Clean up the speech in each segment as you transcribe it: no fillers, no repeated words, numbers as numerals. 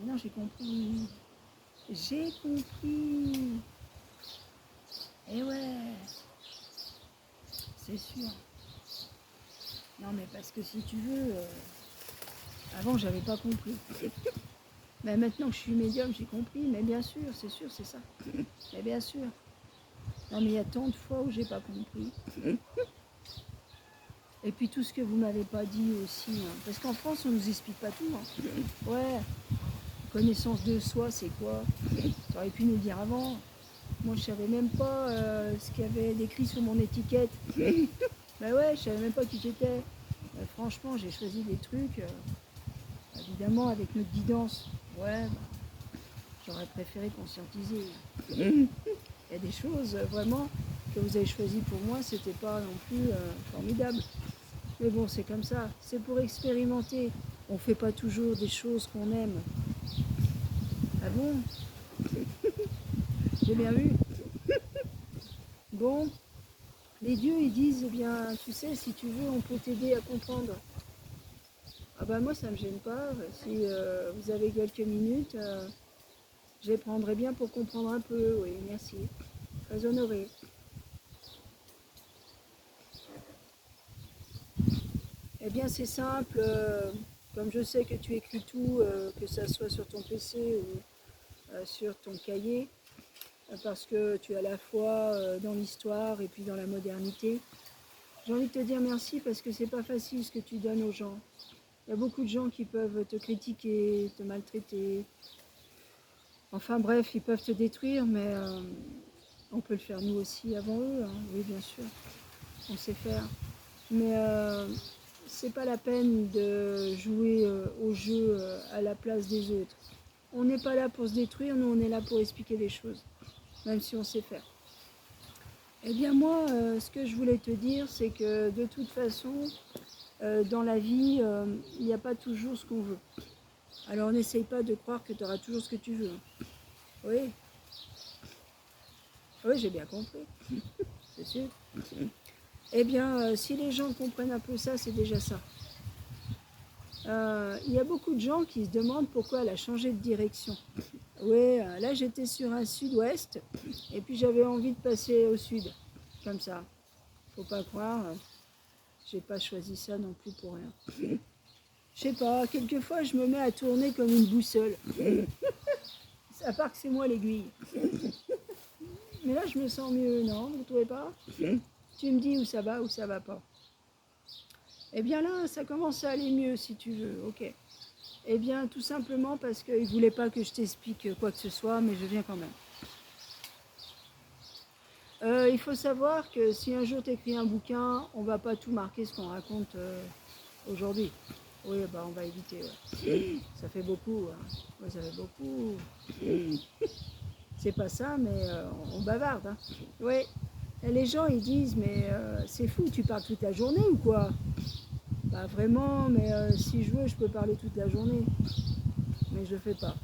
Maintenant, j'ai compris. J'ai compris. Eh ouais, c'est sûr. Non, mais parce que si tu veux, avant, j'avais pas compris. Mais maintenant que je suis médium, j'ai compris. Mais bien sûr, c'est ça. Mais bien sûr. Non, mais il y a tant de fois où j'ai pas compris. Et puis tout ce que vous m'avez pas dit aussi. Hein. Parce qu'en France, on nous explique pas tout. Hein. Ouais, connaissance de soi, c'est quoi? Tu aurais pu nous dire avant. Moi, je savais même pas ce qu'il y avait décrit sur mon étiquette. Ben ouais, je savais même pas qui j'étais. Franchement, j'ai choisi des trucs, évidemment, avec notre guidance. Ouais, j'aurais préféré conscientiser. Il y a des choses, vraiment, que vous avez choisies pour moi, c'était pas non plus formidable. Mais bon, c'est comme ça. C'est pour expérimenter. On fait pas toujours des choses qu'on aime. Ah bon? J'ai bien vu. Bon, les dieux, ils disent, eh bien, tu sais, si tu veux, on peut t'aider à comprendre. Ah bah moi, ça me gêne pas. Si vous avez quelques minutes, je les prendrai bien pour comprendre un peu. Oui, merci. Très honoré. Eh bien, c'est simple. Comme je sais que tu écris tout, que ça soit sur ton PC ou sur ton cahier, parce que tu es à la fois dans l'histoire et puis dans la modernité. J'ai envie de te dire merci parce que c'est pas facile ce que tu donnes aux gens. Il y a beaucoup de gens qui peuvent te critiquer, te maltraiter. Enfin bref, ils peuvent te détruire, mais on peut le faire nous aussi avant eux. Hein. Oui, bien sûr, on sait faire. Mais c'est pas la peine de jouer au jeu à la place des autres. On n'est pas là pour se détruire, nous on est là pour expliquer les choses, même si on sait faire. Eh bien moi, ce que je voulais te dire, c'est que de toute façon, dans la vie, il n'y a pas toujours ce qu'on veut. Alors n'essaye pas de croire que tu auras toujours ce que tu veux. Oui, oui, j'ai bien compris, c'est sûr. Eh bien, si les gens comprennent un peu ça, c'est déjà ça. Il y a beaucoup de gens qui se demandent pourquoi elle a changé de direction. Oui, là j'étais sur un sud-ouest et puis j'avais envie de passer au sud, comme ça. Faut pas croire, j'ai pas choisi ça non plus pour rien. Je sais pas, quelquefois je me mets à tourner comme une boussole. À part que c'est moi l'aiguille. Mais là je me sens mieux, non? Vous trouvez pas? Tu me dis où ça va pas. Eh bien là, ça commence à aller mieux si tu veux, ok. Eh bien tout simplement parce qu'ils ne voulaient pas que je t'explique quoi que ce soit, mais je viens quand même. Il faut savoir que si un jour tu écris un bouquin, on va pas tout marquer ce qu'on raconte aujourd'hui. Oui, bah on va éviter. Ouais. Ça fait beaucoup. Hein. Ouais, ça fait beaucoup. C'est pas ça, mais on bavarde. Hein. Oui. Et les gens ils disent mais c'est fou, tu parles toute la journée ou quoi? Bah vraiment, mais si je veux, je peux parler toute la journée. Mais je le fais pas.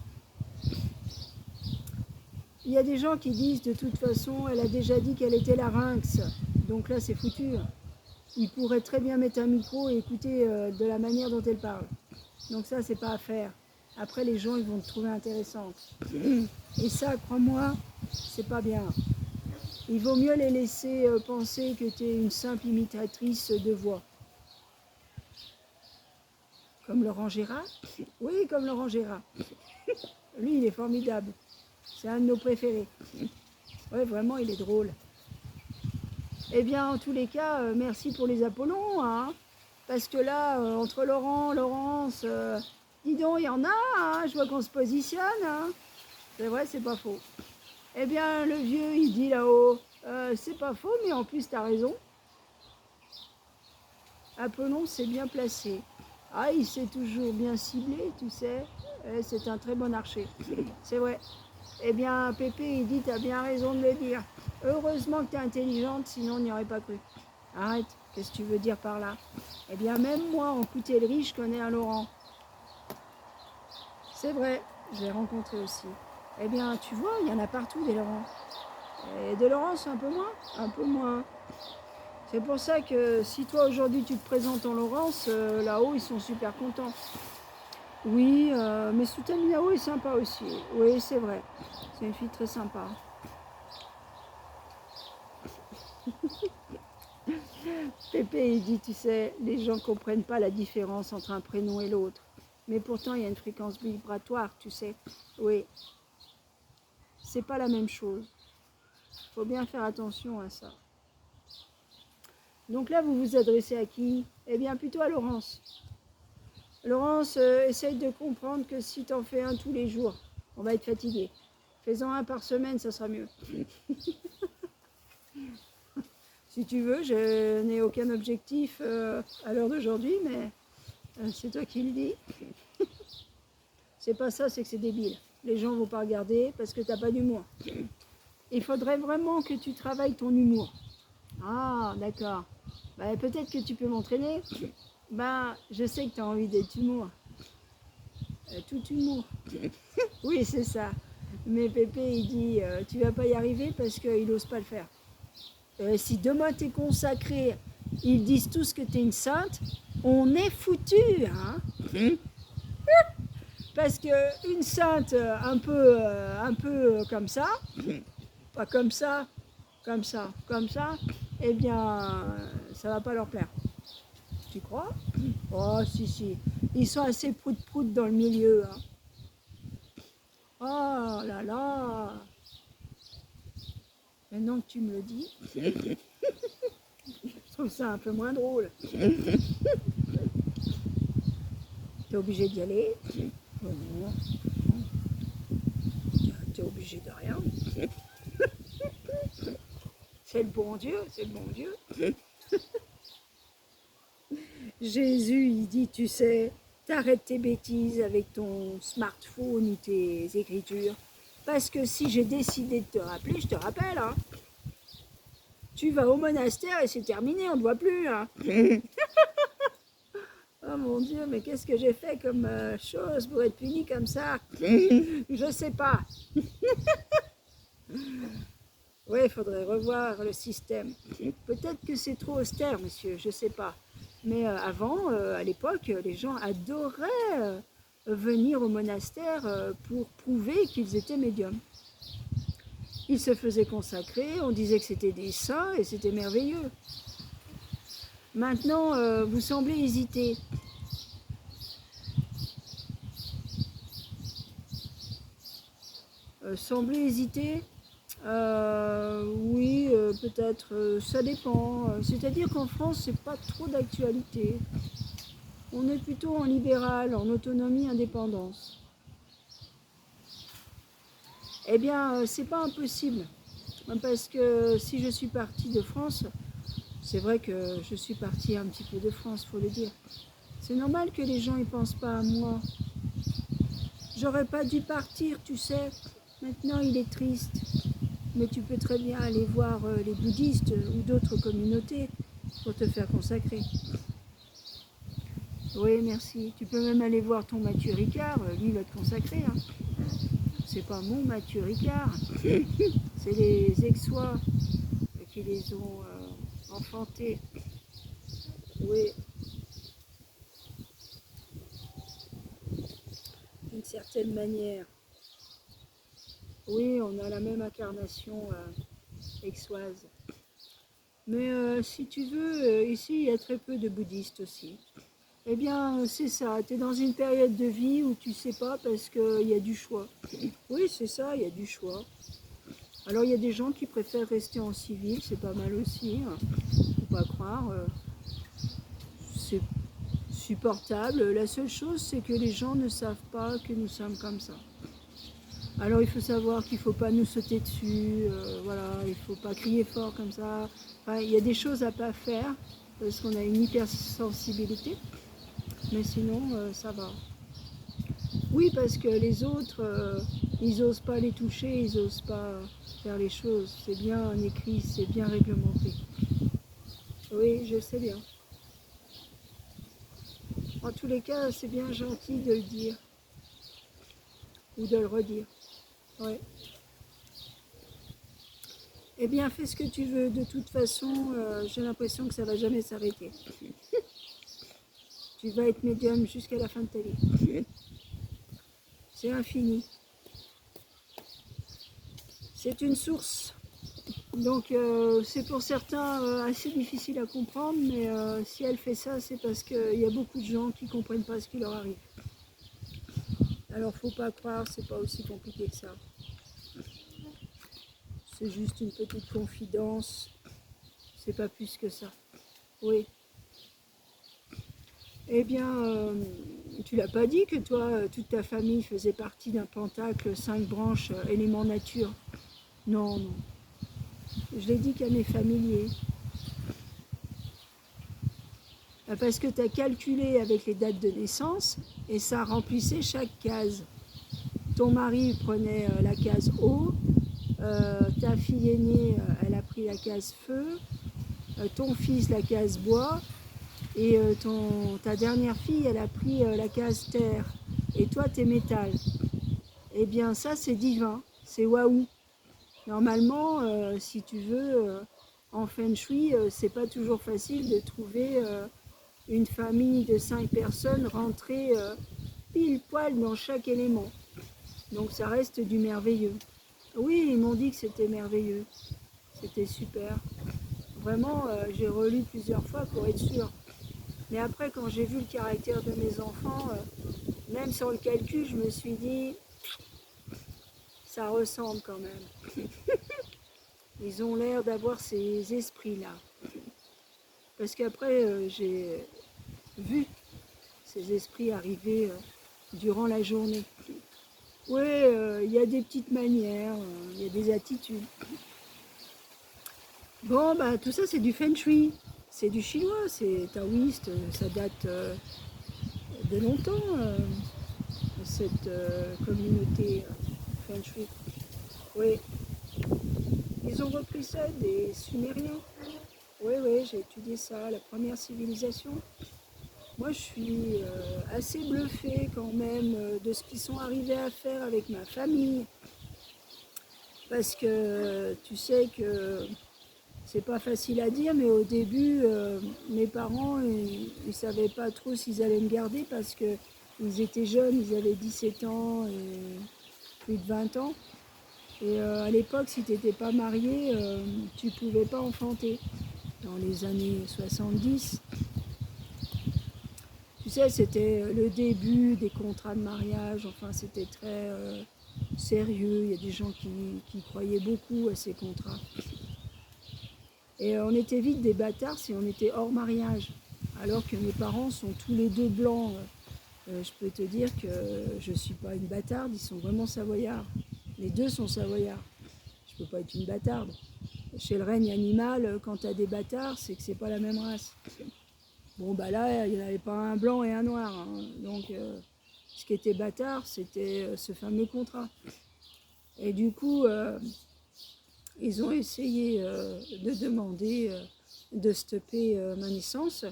Il y a des gens qui disent de toute façon, elle a déjà dit qu'elle était larynx. Donc là, c'est foutu. Il pourrait très bien mettre un micro et écouter de la manière dont elle parle. Donc ça, c'est pas à faire. Après, les gens, ils vont te trouver intéressante. Et ça, crois-moi, c'est pas bien. Il vaut mieux les laisser penser que tu es une simple imitatrice de voix. Comme Laurent Gérard? Oui, comme Laurent Gérard. Lui, il est formidable. C'est un de nos préférés. Oui, vraiment, il est drôle. Eh bien, en tous les cas, merci pour les Apollons. Hein, parce que là, entre Laurent, Laurence, dis donc, il y en a. Hein, je vois qu'on se positionne. Hein. C'est vrai, c'est pas faux. Eh bien, le vieux, il dit là-haut, c'est pas faux, mais en plus, t'as raison. Apollon, c'est bien placé. Ah, il s'est toujours bien ciblé, tu sais. C'est un très bon archer. C'est vrai. Eh bien, Pépé, il dit, t'as bien raison de le dire. Heureusement que t'es intelligente, sinon on n'y aurait pas cru. Arrête, qu'est-ce que tu veux dire par là? Eh bien, même moi, en coutellerie, je connais un Laurent. C'est vrai, je l'ai rencontré aussi. Eh bien, tu vois, il y en a partout des Laurents. Et de Laurence, un peu moins? Un peu moins. C'est pour ça que si toi, aujourd'hui, tu te présentes en Laurence, là-haut, ils sont super contents. Oui, mais Soutan Miao est sympa aussi. Oui, c'est vrai. C'est une fille très sympa. Pépé, il dit, tu sais, les gens ne comprennent pas la différence entre un prénom et l'autre. Mais pourtant, il y a une fréquence vibratoire, tu sais. Oui, c'est pas la même chose. Il faut bien faire attention à ça. Donc là, vous vous adressez à qui? Eh bien, plutôt à Laurence. Laurence, essaye de comprendre que si tu en fais un tous les jours, on va être fatigué. Fais-en un par semaine, ça sera mieux. Si tu veux, je n'ai aucun objectif à l'heure d'aujourd'hui, mais c'est toi qui le dis. C'est pas ça, c'est que c'est débile. Les gens vont pas regarder parce que t'as pas d'humour. Il faudrait vraiment que tu travailles ton humour. Ah, d'accord. Bah, peut-être que tu peux m'entraîner. Ben, je sais que tu as envie d'être humour. Tout humour. Oui, c'est ça. Mais Pépé, il dit, tu vas pas y arriver parce qu'il n'ose pas le faire. Si demain t'es consacré, ils disent tous que t'es une sainte, on est foutu, hein. Parce que une sainte un peu comme ça, pas comme ça, comme ça, comme ça, eh bien, ça va pas leur plaire. Tu crois? Oh, si, si. Ils sont assez prout-prout dans le milieu. Hein. Oh là là. Maintenant que tu me le dis, je trouve ça un peu moins drôle. T'es obligé d'y aller? Oh non. T'es obligé de rien. C'est le bon Dieu, c'est le bon Dieu. Jésus, il dit, tu sais, t'arrêtes tes bêtises avec ton smartphone ou tes écritures. Parce que si j'ai décidé de te rappeler, je te rappelle. Hein. Tu vas au monastère et c'est terminé, on ne te voit plus. Hein. Oh mon Dieu, mais qu'est-ce que j'ai fait comme chose pour être puni comme ça? Je sais pas. Oui, il faudrait revoir le système. Peut-être que c'est trop austère, monsieur, je sais pas. Mais avant, à l'époque, les gens adoraient venir au monastère pour prouver qu'ils étaient médiums. Ils se faisaient consacrer, on disait que c'était des saints et c'était merveilleux. Maintenant, vous semblez hésiter. Semblez hésiter. Oui, peut-être, ça dépend. C'est-à-dire qu'en France, c'est pas trop d'actualité. On est plutôt en libéral, en autonomie, indépendance. Eh bien, c'est pas impossible. Parce que si je suis partie de France, c'est vrai que je suis partie un petit peu de France, faut le dire. C'est normal que les gens ne pensent pas à moi. J'aurais pas dû partir, tu sais. Maintenant, il est triste. Mais tu peux très bien aller voir les bouddhistes ou d'autres communautés pour te faire consacrer. Oui, merci. Tu peux même aller voir ton Mathieu Ricard, lui va te consacrer. Hein. C'est pas mon Mathieu Ricard, c'est les Aixois qui les ont enfantés. Oui, d'une certaine manière. Oui, on a la même incarnation aixoise. Mais si tu veux, ici, il y a très peu de bouddhistes aussi. Eh bien, c'est ça. Tu es dans une période de vie où tu sais pas parce qu'il y a du choix. Oui, c'est ça, il y a du choix. Alors, il y a des gens qui préfèrent rester en civil, c'est pas mal aussi. Hein. Faut pas croire. C'est supportable. La seule chose, c'est que les gens ne savent pas que nous sommes comme ça. Alors, il faut savoir qu'il ne faut pas nous sauter dessus. Voilà, il ne faut pas crier fort comme ça. Enfin, il y a des choses à pas faire parce qu'on a une hypersensibilité. Mais sinon, ça va. Oui, parce que les autres, ils n'osent pas les toucher, ils n'osent pas faire les choses. C'est bien écrit, c'est bien réglementé. Oui, je sais bien. En tous les cas, c'est bien gentil de le dire ou de le redire. Ouais. Eh bien, fais ce que tu veux. De toute façon, j'ai l'impression que ça ne va jamais s'arrêter. Tu vas être médium jusqu'à la fin de ta vie. c'est infini. C'est une source. Donc c'est pour certains assez difficile à comprendre, mais si elle fait ça, c'est parce qu'il y a beaucoup de gens qui ne comprennent pas ce qui leur arrive. Alors faut pas croire, c'est pas aussi compliqué que ça. C'est juste une petite confidence, c'est pas plus que ça. Oui. Eh bien, tu l'as pas dit que toi, toute ta famille faisait partie d'un pentacle 5 branches, éléments nature. Non, non. Je l'ai dit qu'à mes familiers. Parce que tu as calculé avec les dates de naissance et ça remplissait chaque case. Ton mari prenait la case eau, ta fille aînée, elle a pris la case feu, ton fils la case bois, et ta dernière fille, elle a pris la case terre. Et toi, t'es métal. Eh bien, ça, c'est divin. C'est waouh. Normalement, si tu veux, en feng shui, c'est pas toujours facile de trouver une famille de 5 personnes rentrées pile poil dans chaque élément. Donc, ça reste du merveilleux. Oui, ils m'ont dit que c'était merveilleux. C'était super. Vraiment, j'ai relu plusieurs fois pour être sûre. Mais après, quand j'ai vu le caractère de mes enfants, même sans le calcul, je me suis dit, ça ressemble quand même. Ils ont l'air d'avoir ces esprits-là. Parce qu'après, j'ai vu ces esprits arriver durant la journée. Oui, il y a des petites manières, il y a des attitudes. Bon, bah, tout ça, c'est du feng shui. C'est du chinois, c'est taoïste, ça date de longtemps, cette communauté feng shui. Oui, ils ont repris ça des Sumériens. Oui, oui, j'ai étudié ça, la première civilisation. Moi, je suis assez bluffée quand même de ce qu'ils sont arrivés à faire avec ma famille. Parce que tu sais que c'est pas facile à dire, mais au début, mes parents, ils ne savaient pas trop s'ils allaient me garder parce qu'ils étaient jeunes, ils avaient 17 ans et plus de 20 ans. Et à l'époque, si tu n'étais pas marié, tu ne pouvais pas enfanter. Dans les années 70, tu sais, c'était le début des contrats de mariage, enfin c'était très sérieux, il y a des gens qui croyaient beaucoup à ces contrats. Et on était vite des bâtards si on était hors mariage, alors que mes parents sont tous les deux blancs. Je peux te dire que je ne suis pas une bâtarde, ils sont vraiment savoyards. Les deux sont savoyards. Je ne peux pas être une bâtarde. Chez le règne animal, quand tu as des bâtards, c'est que c'est pas la même race. Bon, bah là, il n'y en avait pas un blanc et un noir. Hein. Donc, ce qui était bâtard, c'était ce fameux contrat. Et du coup, ils ont essayé de demander de stopper ma naissance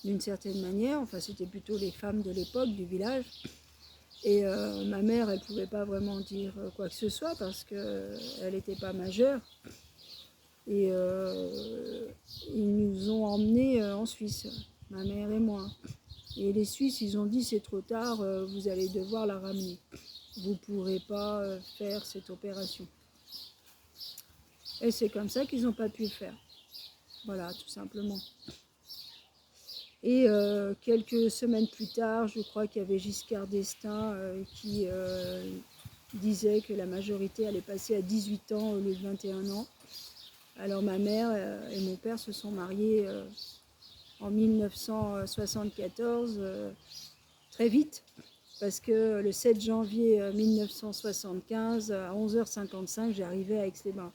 d'une certaine manière. Enfin, c'était plutôt les femmes de l'époque du village. Et ma mère, elle ne pouvait pas vraiment dire quoi que ce soit parce qu'elle n'était pas majeure. Et ils nous ont emmenés en Suisse, ma mère et moi. Et les Suisses, ils ont dit c'est trop tard, vous allez devoir la ramener. Vous ne pourrez pas faire cette opération. Et c'est comme ça qu'ils n'ont pas pu le faire. Voilà, tout simplement. Et quelques semaines plus tard, je crois qu'il y avait Giscard d'Estaing qui disait que la majorité allait passer à 18 ans au lieu de 21 ans. Alors ma mère et mon père se sont mariés en 1974, très vite, parce que le 7 janvier 1975, à 11h55, j'arrivais à Aix-les-Bains.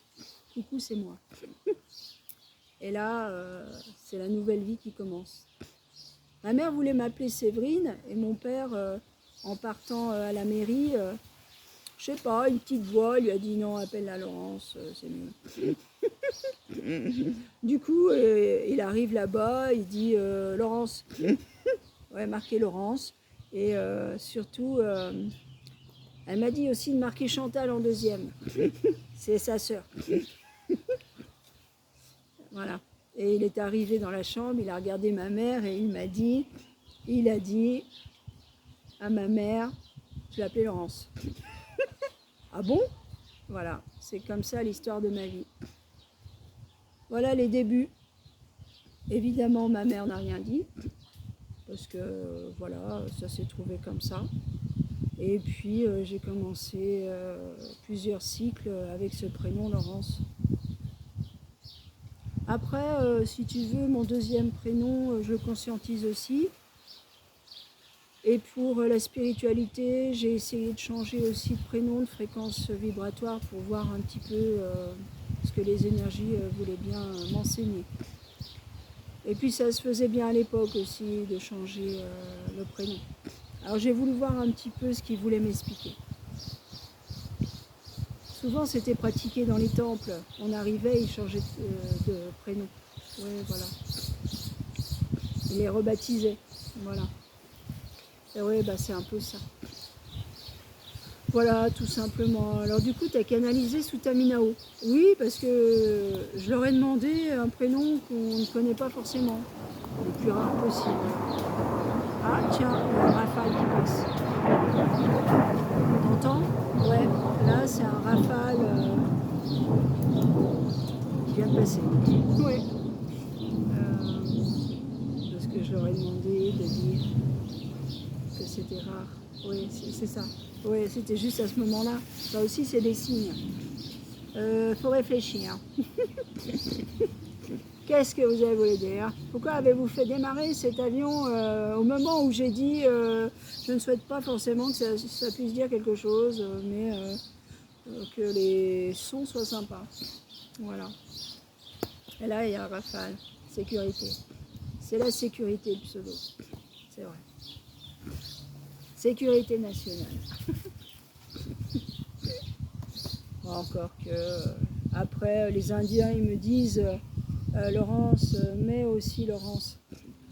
Coucou, c'est moi. Et là, c'est la nouvelle vie qui commence. Ma mère voulait m'appeler Séverine, et mon père, en partant à la mairie, je sais pas, une petite voix lui a dit non, appelle-la Laurence, c'est mieux. Du coup, il arrive là-bas, il dit Laurence, ouais, marqué Laurence, et surtout, elle m'a dit aussi de marquer Chantal en deuxième, c'est sa sœur. Voilà. Et il est arrivé dans la chambre, il a regardé ma mère et il a dit à ma mère, Je l'appelais Laurence. Ah bon? Voilà, c'est comme ça l'histoire de ma vie. Voilà les débuts. Évidemment, ma mère n'a rien dit, parce que voilà, ça s'est trouvé comme ça. Et puis j'ai commencé plusieurs cycles avec ce prénom Laurence. Après, si tu veux, mon deuxième prénom, je le conscientise aussi. Et pour la spiritualité, j'ai essayé de changer aussi de prénom, de fréquence vibratoire pour voir un petit peu ce que les énergies voulaient bien m'enseigner. Et puis ça se faisait bien à l'époque aussi de changer le prénom. Alors j'ai voulu voir un petit peu ce qu'ils voulaient m'expliquer. Souvent c'était pratiqué dans les temples. On arrivait, ils changeaient de prénom. Oui, voilà. Ils les rebaptisaient. Voilà. Et oui, bah, c'est un peu ça. Voilà, tout simplement. Alors du coup, tu as canalisé Sutaminao. Oui, parce que je leur ai demandé un prénom qu'on ne connaît pas forcément. Le plus rare possible. Ah, tiens, il y a un rafale qui passe. T'entends? Ouais, là, c'est un rafale qui vient de passer. Ouais. Parce que je leur ai demandé de dire que c'était rare. Oui, c'est ça. Oui, c'était juste à ce moment-là. Ça aussi, c'est des signes. Faut réfléchir. Qu'est-ce que vous avez voulu dire? Pourquoi avez-vous fait démarrer cet avion au moment où j'ai dit je ne souhaite pas forcément que ça puisse dire quelque chose, mais que les sons soient sympas. Voilà. Et là, il y a un rafale. Sécurité. C'est la sécurité du pseudo. C'est vrai. Sécurité nationale. Bon, encore que après les Indiens ils me disent Laurence, mais aussi Laurence,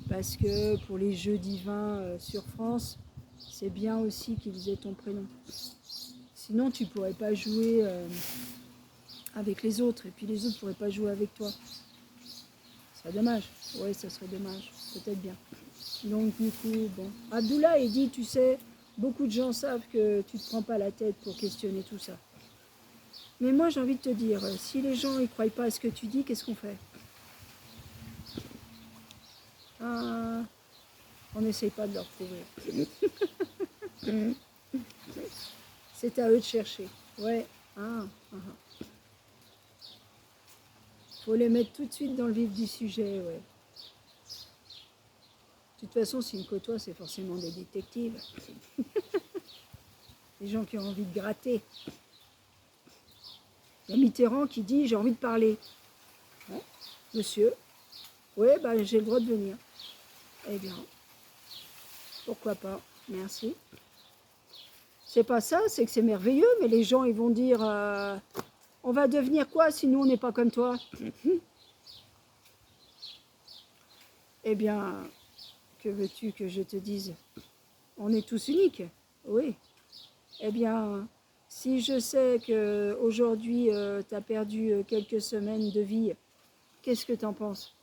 parce que pour les jeux divins sur France, c'est bien aussi qu'ils aient ton prénom. Sinon tu pourrais pas jouer avec les autres, et puis les autres pourraient pas jouer avec toi. Ce serait dommage. Oui, ça serait dommage. Peut-être bien. Donc du coup, bon. Abdullah, il dit, tu sais, beaucoup de gens savent que tu ne te prends pas la tête pour questionner tout ça. Mais moi, j'ai envie de te dire, si les gens ne croient pas à ce que tu dis, qu'est-ce qu'on fait? On n'essaye pas de leur prouver. C'est à eux de chercher. Ouais. Faut les mettre tout de suite dans le vif du sujet, ouais. De toute façon, s'ils me côtoient, c'est forcément des détectives. Des gens qui ont envie de gratter. Il y a Mitterrand qui dit, j'ai envie de parler. Ouais. Monsieur, oui, bah, j'ai le droit de venir. Eh bien, pourquoi pas, merci. C'est pas ça, c'est que c'est merveilleux, mais les gens, ils vont dire, on va devenir quoi si nous, on n'est pas comme toi? Eh bien, que veux-tu que je te dise? On est tous uniques, oui. Eh bien, si je sais qu'aujourd'hui, tu as perdu quelques semaines de vie, qu'est-ce que tu en penses?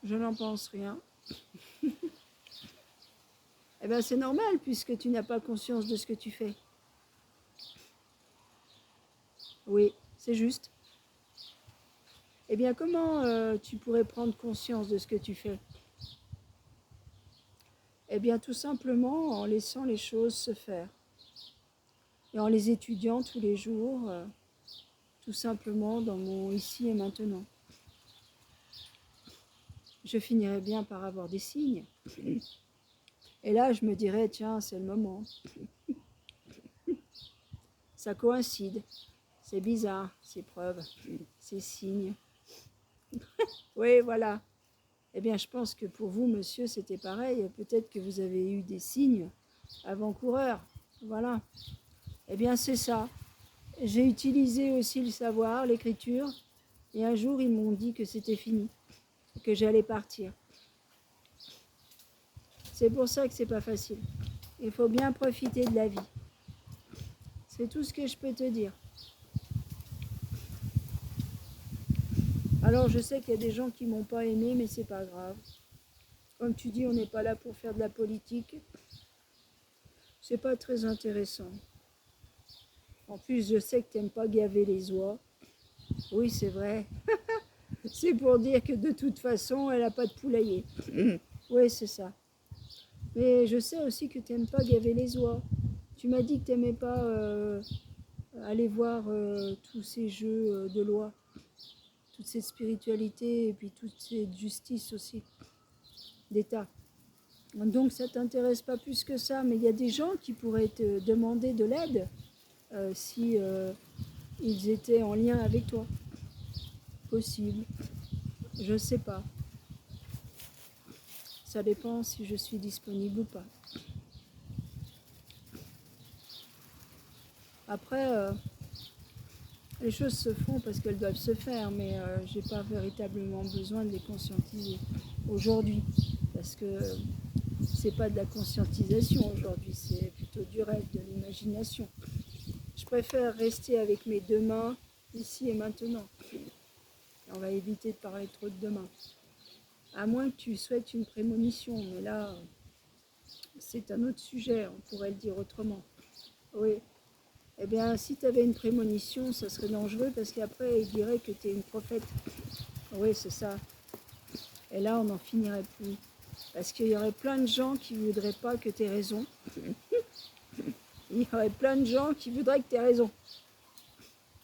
Je n'en pense rien. Eh bien, c'est normal, puisque tu n'as pas conscience de ce que tu fais. Oui, c'est juste. Eh bien, comment tu pourrais prendre conscience de ce que tu fais? Eh bien, tout simplement en laissant les choses se faire. Et en les étudiant tous les jours, tout simplement dans mon ici et maintenant. Je finirais bien par avoir des signes. Et là, je me dirais, tiens, c'est le moment. Ça coïncide. C'est bizarre, ces preuves, ces signes. Oui, voilà. Eh bien, je pense que pour vous, monsieur, c'était pareil. Peut-être que vous avez eu des signes avant-coureurs. Voilà. Eh bien, c'est ça. J'ai utilisé aussi le savoir, l'écriture. Et un jour, ils m'ont dit que c'était fini, que j'allais partir. C'est pour ça que c'est pas facile. Il faut bien profiter de la vie. C'est tout ce que je peux te dire. Alors, je sais qu'il y a des gens qui m'ont pas aimé, mais c'est pas grave. Comme tu dis, on n'est pas là pour faire de la politique. C'est pas très intéressant. En plus, je sais que tu n'aimes pas gaver les oies. Oui, c'est vrai. C'est pour dire que de toute façon, elle n'a pas de poulailler. Oui, c'est ça. Mais je sais aussi que tu n'aimes pas gaver les oies. Tu m'as dit que tu n'aimais pas aller voir tous ces jeux de loi, toute cette spiritualité et puis toute cette justice aussi d'État. Donc ça ne t'intéresse pas plus que ça, mais il y a des gens qui pourraient te demander de l'aide si ils étaient en lien avec toi. Possible. Je ne sais pas. Ça dépend si je suis disponible ou pas. Après, les choses se font parce qu'elles doivent se faire, mais je n'ai pas véritablement besoin de les conscientiser aujourd'hui. Parce que c'est pas de la conscientisation aujourd'hui, c'est plutôt du rêve, de l'imagination. Je préfère rester avec mes deux mains, ici et maintenant. On va éviter de parler trop de demain. À moins que tu souhaites une prémonition, mais là, c'est un autre sujet, on pourrait le dire autrement. Oui. Eh bien, si tu avais une prémonition, ça serait dangereux parce qu'après, il dirait que tu es une prophète. Oui, c'est ça. Et là, on n'en finirait plus. Parce qu'il y aurait plein de gens qui ne voudraient pas que tu aies raison. Il y aurait plein de gens qui voudraient que tu aies raison.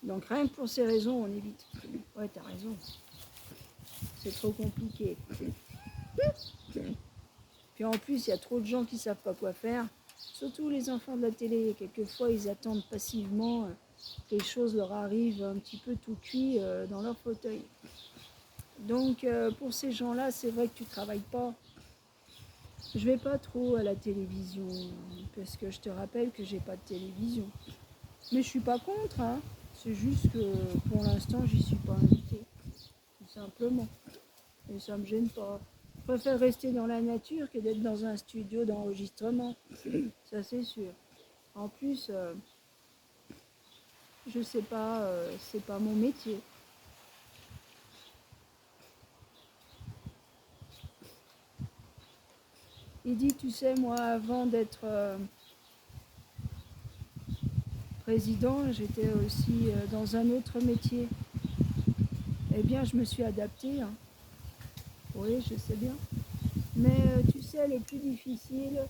Donc rien que pour ces raisons, on évite. Ouais, tu as raison. C'est trop compliqué. Puis en plus, il y a trop de gens qui ne savent pas quoi faire. Surtout les enfants de la télé. Quelquefois, ils attendent passivement que les choses leur arrivent un petit peu tout cuit dans leur fauteuil. Donc pour ces gens-là, c'est vrai que tu ne travailles pas. Je vais pas trop à la télévision, parce que je te rappelle que j'ai pas de télévision. Mais je suis pas contre, hein. C'est juste que pour l'instant, j'y suis pas invitée. Tout simplement. Et ça me gêne pas. Je préfère rester dans la nature que d'être dans un studio d'enregistrement. Ça, c'est sûr. En plus, je sais pas, c'est pas mon métier. Il dit, tu sais, moi, avant d'être président, j'étais aussi dans un autre métier. Eh bien, je me suis adaptée. Hein. Oui, je sais bien. Mais tu sais, le plus difficile,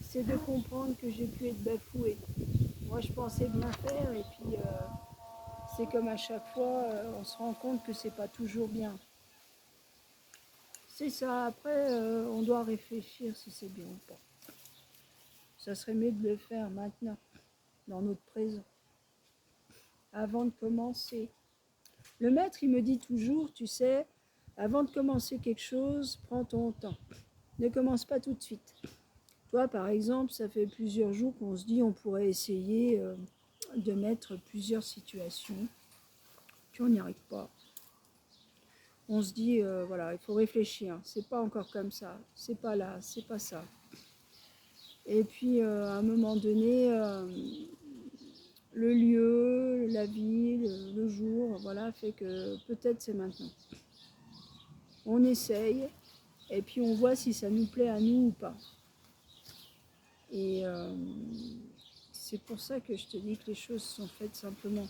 c'est de comprendre que j'ai pu être bafouée. Moi, je pensais bien faire et puis c'est comme à chaque fois, on se rend compte que c'est pas toujours bien. C'est ça. Après, on doit réfléchir si c'est bien ou pas. Ça serait mieux de le faire maintenant, dans notre présent, avant de commencer. Le maître, il me dit toujours, tu sais, avant de commencer quelque chose, prends ton temps. Ne commence pas tout de suite. Toi, par exemple, ça fait plusieurs jours qu'on se dit on pourrait essayer de mettre plusieurs situations. Puis on n'y arrive pas. On se dit, voilà, il faut réfléchir. C'est pas encore comme ça. C'est pas là, c'est pas ça. Et puis, à un moment donné, le lieu, la ville, le jour, voilà, fait que peut-être c'est maintenant. On essaye et puis on voit si ça nous plaît à nous ou pas. Et c'est pour ça que je te dis que les choses sont faites simplement.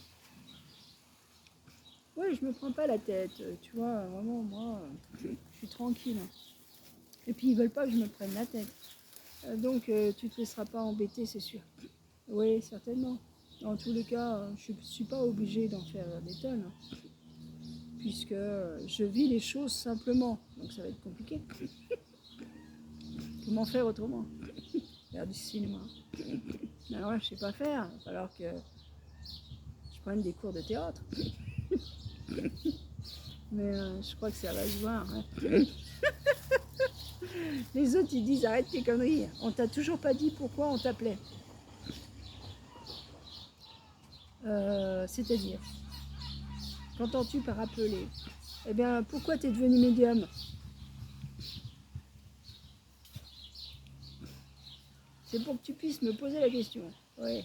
Ouais, je me prends pas la tête, tu vois, vraiment, moi, je suis tranquille. Et puis ils veulent pas que je me prenne la tête. Donc tu te laisseras pas embêter, c'est sûr. Oui, certainement. En tous les cas, je ne suis pas obligée d'en faire des tonnes, hein, puisque je vis les choses simplement. Donc ça va être compliqué. Comment faire autrement? Faire du cinéma. Alors là, je ne sais pas faire. Il va falloir que je prenne des cours de théâtre. Mais je crois que ça va se voir. Hein. Les autres, ils disent arrête tes conneries. On t'a toujours pas dit pourquoi on t'appelait. C'est-à-dire, qu'entends-tu par appeler? Eh bien, pourquoi tu es devenu médium? C'est pour que tu puisses me poser la question. Oui.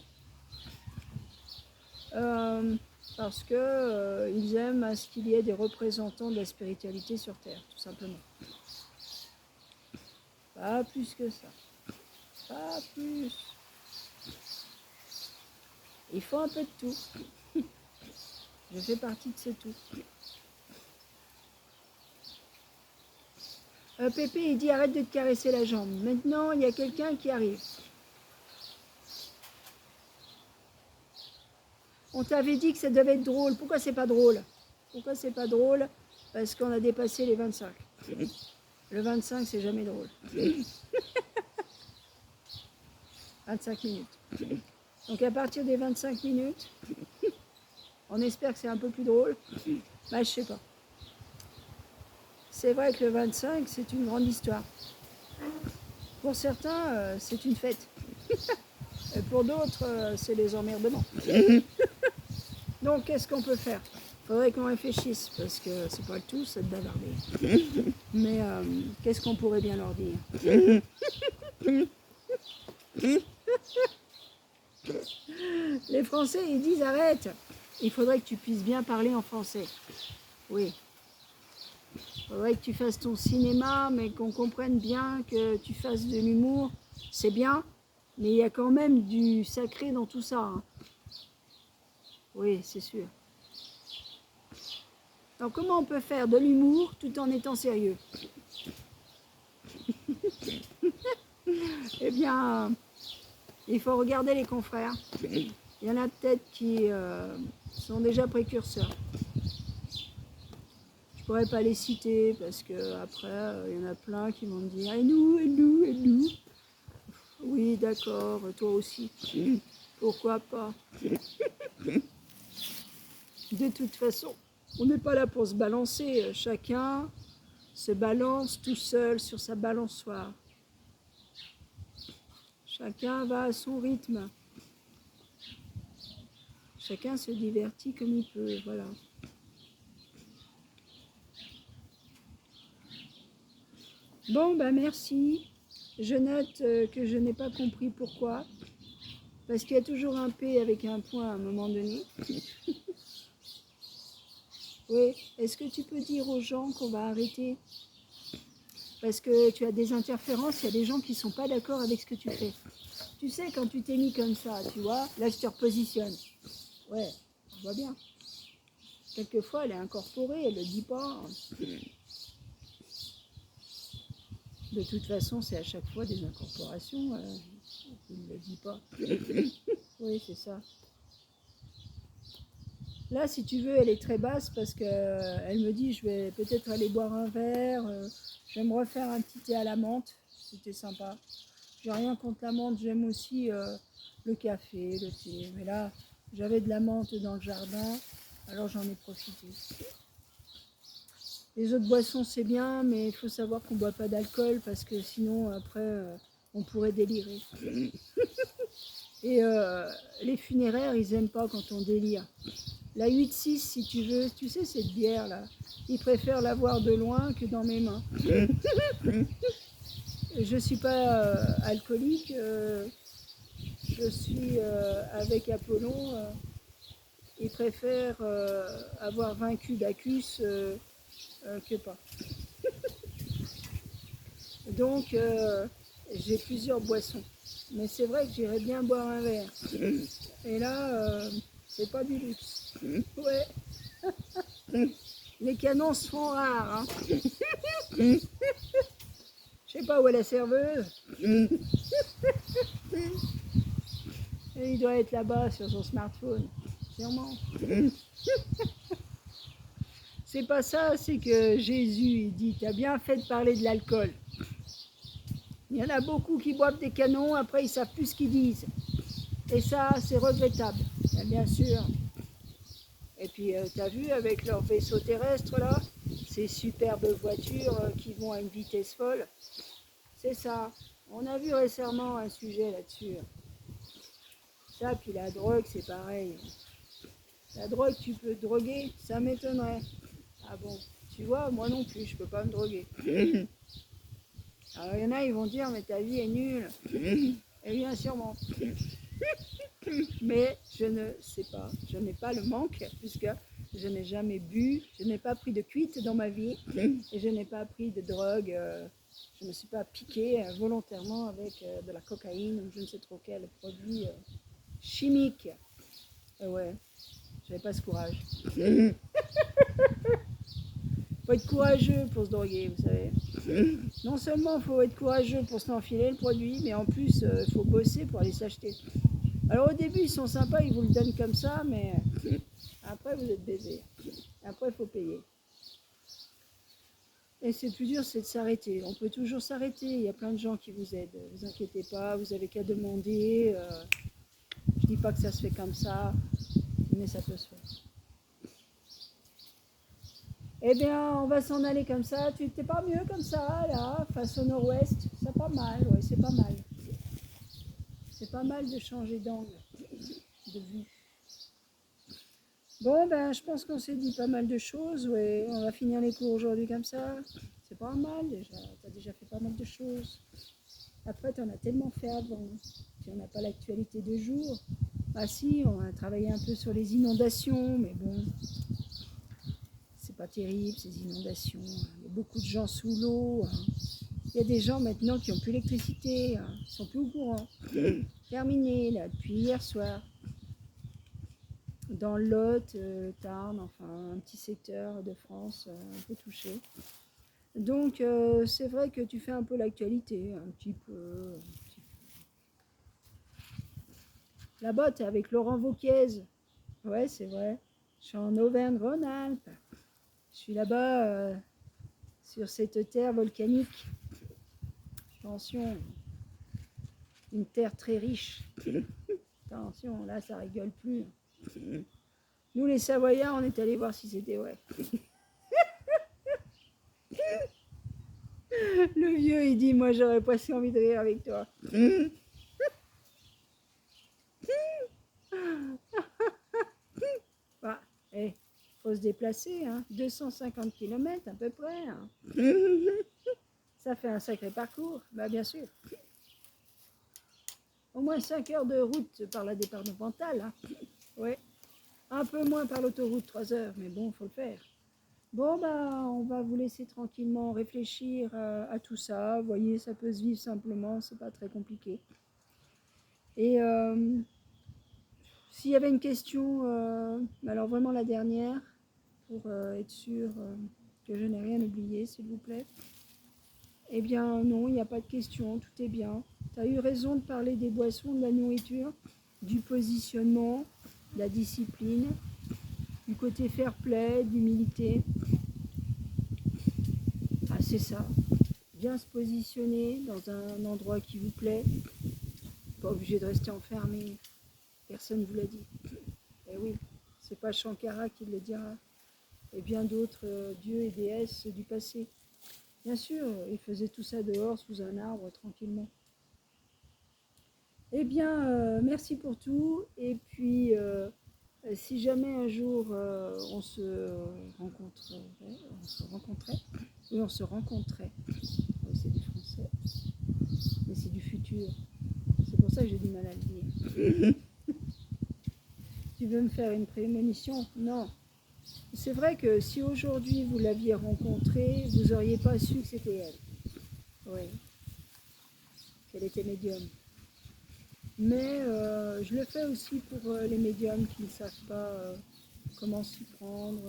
Parce que ils aiment à ce qu'il y ait des représentants de la spiritualité sur Terre, tout simplement. Pas plus que ça. Pas plus. Il faut un peu de tout. Je fais partie de ce tout. Pépé, il dit arrête de te caresser la jambe. Maintenant, il y a quelqu'un qui arrive. On t'avait dit que ça devait être drôle. Pourquoi c'est pas drôle? Pourquoi c'est pas drôle? Parce qu'on a dépassé les 25. Le 25, c'est jamais drôle. 25 minutes. Donc à partir des 25 minutes, on espère que c'est un peu plus drôle. Bah, je sais pas. C'est vrai que le 25, c'est une grande histoire. Pour certains, c'est une fête. Et pour d'autres, c'est les emmerdements. Donc, qu'est-ce qu'on peut faire? Il faudrait qu'on réfléchisse, parce que c'est pas le tout, c'est de bavarder. Mais qu'est-ce qu'on pourrait bien leur dire? Les Français, ils disent arrête. Il faudrait que tu puisses bien parler en français. Oui. Il faudrait que tu fasses ton cinéma, mais qu'on comprenne bien que tu fasses de l'humour. C'est bien, mais il y a quand même du sacré dans tout ça. Hein. Oui, c'est sûr. Donc comment on peut faire de l'humour tout en étant sérieux? Eh bien, il faut regarder les confrères. Il y en a peut-être qui sont déjà précurseurs. Je ne pourrais pas les citer parce qu'après, il y en a plein qui vont me dire et nous, et nous, et nous. Oui, d'accord, toi aussi. Pourquoi pas? De toute façon, on n'est pas là pour se balancer. Chacun se balance tout seul sur sa balançoire. Chacun va à son rythme. Chacun se divertit comme il peut, voilà. Bon, ben merci. Je note que je n'ai pas compris pourquoi. Parce qu'il y a toujours un P avec un point à un moment donné. Oui, est-ce que tu peux dire aux gens qu'on va arrêter? Parce que tu as des interférences, il y a des gens qui ne sont pas d'accord avec ce que tu fais. Tu sais, quand tu t'es mis comme ça, tu vois, là je te repositionne. Ouais, je vois bien. Quelquefois, elle est incorporée, elle ne le dit pas. De toute façon, c'est à chaque fois des incorporations. Il ne le dit pas. Oui, c'est ça. Là, si tu veux, elle est très basse parce qu'elle me dit je vais peut-être aller boire un verre, je vais me refaire un petit thé à la menthe. C'était sympa. J'ai rien contre la menthe, j'aime aussi le café, le thé. Mais là, j'avais de la menthe dans le jardin, alors j'en ai profité. Les autres boissons, c'est bien, mais il faut savoir qu'on ne boit pas d'alcool parce que sinon, après, on pourrait délirer. Et les funéraires, ils n'aiment pas quand on délire. La 8-6, si tu veux, tu sais, cette bière-là, ils préfèrent la voir de loin que dans mes mains. Je ne suis pas alcoolique, je suis avec Apollon. Ils préfèrent avoir vaincu Bacchus que pas. Donc, j'ai plusieurs boissons. Mais c'est vrai que j'irais bien boire un verre. Et là, c'est pas du luxe. Ouais. Les canons se font rares. Hein. Je sais pas où est la serveuse. Et il doit être là-bas sur son smartphone. Sûrement. C'est pas ça, c'est que Jésus il dit, t'as bien fait de parler de l'alcool. Il y en a beaucoup qui boivent des canons, après ils savent plus ce qu'ils disent. Et ça, c'est regrettable, bien sûr. Et puis, tu as vu avec leur vaisseau terrestre, là, ces superbes voitures qui vont à une vitesse folle. C'est ça. On a vu récemment un sujet là-dessus. Ça, puis la drogue, c'est pareil. La drogue, tu peux te droguer, ça m'étonnerait. Ah bon, tu vois, moi non plus, je peux pas me droguer. Alors, il y en a, ils vont dire, mais ta vie est nulle. Eh bien, sûrement. Mais je ne sais pas, je n'ai pas le manque, puisque je n'ai jamais bu, je n'ai pas pris de cuite dans ma vie, et je n'ai pas pris de drogue je ne me suis pas piqué volontairement avec de la cocaïne ou je ne sais trop quel produit chimique. Et ouais, j'avais pas ce courage. Faut être courageux pour se droguer, vous savez. Non seulement il faut être courageux pour se l'enfiler le produit, mais en plus il faut bosser pour aller s'acheter. Alors au début ils sont sympas, ils vous le donnent comme ça, mais après vous êtes baisé. Après il faut payer. Et c'est plus dur, c'est de s'arrêter. On peut toujours s'arrêter, il y a plein de gens qui vous aident. Vous inquiétez pas, vous avez qu'à demander. Je dis pas que ça se fait comme ça, mais ça peut se faire. Eh bien, on va s'en aller comme ça. Tu t'es pas mieux comme ça, là, face au nord-ouest? C'est pas mal, ouais, c'est pas mal. C'est pas mal de changer d'angle, de vue. Bon, ben, je pense qu'on s'est dit pas mal de choses, ouais. On va finir les cours aujourd'hui comme ça. C'est pas mal déjà. T'as déjà fait pas mal de choses. Après, t'en as tellement fait avant. Si on n'a pas l'actualité de jour. Ah si, on a travaillé un peu sur les inondations, mais bon, c'est pas terrible ces inondations. Il y a beaucoup de gens sous l'eau. Il y a des gens maintenant qui n'ont plus l'électricité, ils sont plus au courant. Terminé là depuis hier soir. Dans le Lot, Tarn, enfin un petit secteur de France un peu touché. Donc c'est vrai que tu fais un peu l'actualité, un petit peu. Là-bas, tu es avec Laurent Wauquiez. Ouais, c'est vrai. Je suis en Auvergne-Rhône-Alpes. Je suis là-bas sur cette terre volcanique. Attention, une terre très riche. Attention, là, ça rigole plus. Nous, les Savoyards, on est allés voir si c'était vrai. Le vieux, il dit, moi, j'aurais presque envie de rire avec toi. Bah, faut se déplacer, hein. 250 km à peu près. Hein. Ça fait un sacré parcours, bah bien sûr. Au moins 5 heures de route par la départementale. Hein. Ouais. Un peu moins par l'autoroute, 3 heures, mais bon, faut le faire. Bon, bah, on va vous laisser tranquillement réfléchir à tout ça. Vous voyez, ça peut se vivre simplement, c'est pas très compliqué. Et s'il y avait une question, alors vraiment la dernière, pour être sûr que je n'ai rien oublié, s'il vous plaît. Eh bien, non, il n'y a pas de question, tout est bien. Tu as eu raison de parler des boissons, de la nourriture, du positionnement, de la discipline, du côté fair play, d'humilité. Ah, c'est ça. Bien se positionner dans un endroit qui vous plaît. Pas obligé de rester enfermé. Personne ne vous l'a dit. Eh oui, c'est pas Shankara qui le dira. Et bien d'autres dieux et déesses du passé. Bien sûr, ils faisaient tout ça dehors, sous un arbre, tranquillement. Eh bien, merci pour tout. Et puis, si jamais un jour on se rencontrait, oui, on se rencontrait, oui, c'est du français, mais c'est du futur. C'est pour ça que j'ai du mal à le dire. Tu veux me faire une prémonition? Non. C'est vrai que si aujourd'hui vous l'aviez rencontrée, vous n'auriez pas su que c'était elle. Oui, qu'elle était médium. Mais je le fais aussi pour les médiums qui ne savent pas comment s'y prendre.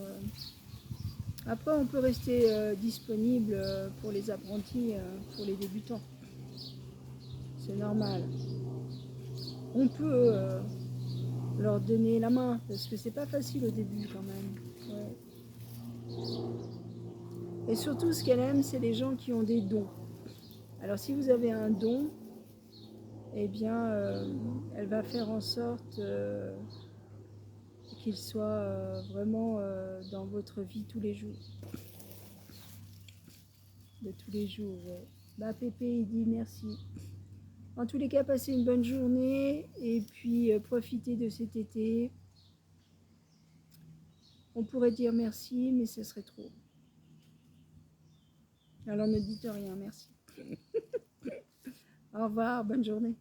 Après, on peut rester disponible pour les apprentis, pour les débutants. C'est normal. On peut leur donner la main, parce que c'est pas facile au début quand même. Ouais. Et surtout, ce qu'elle aime, c'est les gens qui ont des dons. Alors, si vous avez un don, eh bien, elle va faire en sorte qu'il soit vraiment dans votre vie tous les jours. De tous les jours, ouais. Bah, Pépé, il dit merci. En tous les cas, passez une bonne journée et puis profitez de cet été. On pourrait dire merci, mais ce serait trop. Alors ne dites rien, merci. Au revoir, bonne journée.